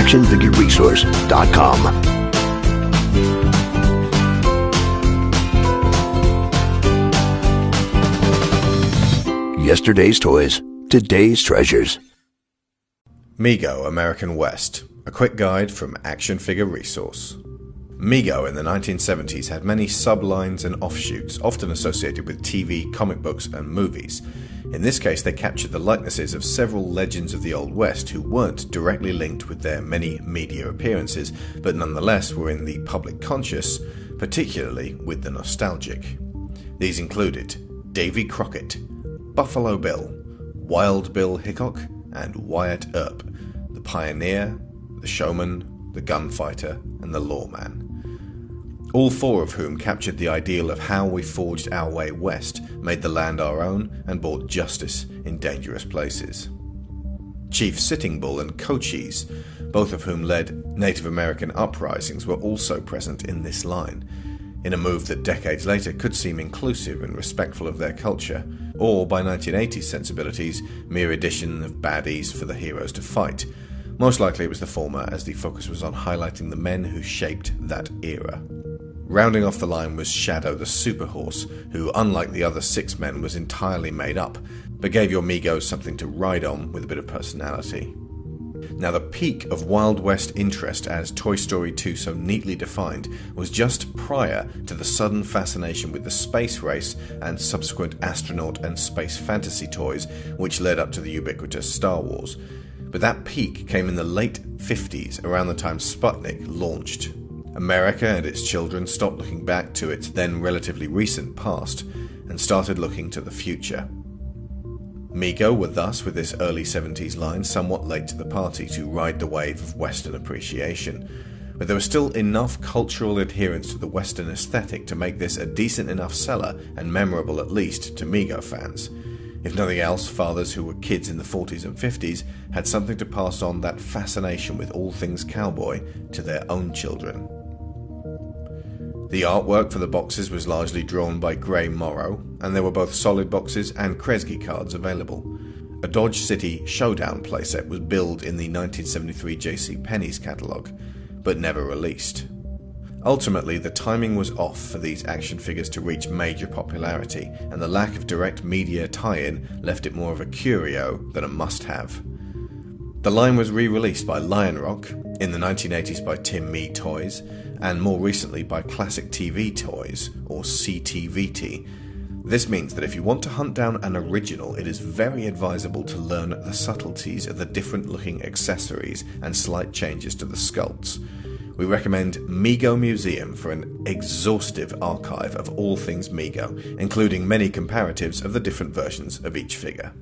actionfigureresource.com. Yesterday's toys, today's treasures. Mego, American West, a quick guide from Action Figure Resource. Mego in the 1970s had many sublines and offshoots, often associated with TV, comic books, and movies. In this case, they captured the likenesses of several legends of the Old West who weren't directly linked with their many media appearances, but nonetheless were in the public conscious, particularly with the nostalgic. These included Davey Crockett, Buffalo Bill, Wild Bill Hickok, and Wyatt Earp, the pioneer, the showman, the gunfighter, and the lawman. All four of whom captured the ideal of how we forged our way west, made the land our own, and brought justice in dangerous places. Chief Sitting Bull and Cochise, both of whom led Native American uprisings, were also present in this line, in a move that decades later could seem inclusive and respectful of their culture, or by 1980s sensibilities, mere addition of baddies for the heroes to fight. Most likely it was the former, as the focus was on highlighting the men who shaped that era. Rounding off the line was Shadow the Super Horse, who, unlike the other six men, was entirely made up, but gave your Megos something to ride on with a bit of personality. Now, the peak of Wild West interest, as Toy Story 2 so neatly defined, was just prior to the sudden fascination with the space race and subsequent astronaut and space fantasy toys, which led up to the ubiquitous Star Wars. But that peak came in the late 50s, around the time Sputnik launched. America and its children stopped looking back to its then relatively recent past and started looking to the future. Mego were thus, with this early 70s line, somewhat late to the party to ride the wave of Western appreciation, but there was still enough cultural adherence to the Western aesthetic to make this a decent enough seller, and memorable at least, to Mego fans. If nothing else, fathers who were kids in the 40s and 50s had something to pass on that fascination with all things cowboy to their own children. The artwork for the boxes was largely drawn by Gray Morrow, and there were both solid boxes and Kresge cards available. A Dodge City Showdown playset was billed in the 1973 J.C. Penney's catalogue, but never released. Ultimately, the timing was off for these action figures to reach major popularity, and the lack of direct media tie-in left it more of a curio than a must-have. The line was re-released by Lion Rock, in the 1980s by Tim Mee Toys, and more recently by Classic TV Toys, or CTVT. This means that if you want to hunt down an original, it is very advisable to learn the subtleties of the different looking accessories and slight changes to the sculpts. We recommend Mego Museum for an exhaustive archive of all things Mego, including many comparatives of the different versions of each figure.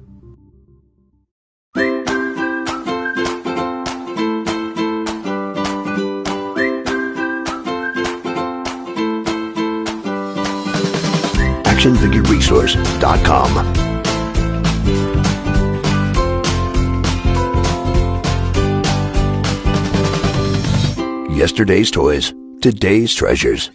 actionfigureresource.com. Yesterday's toys, today's treasures.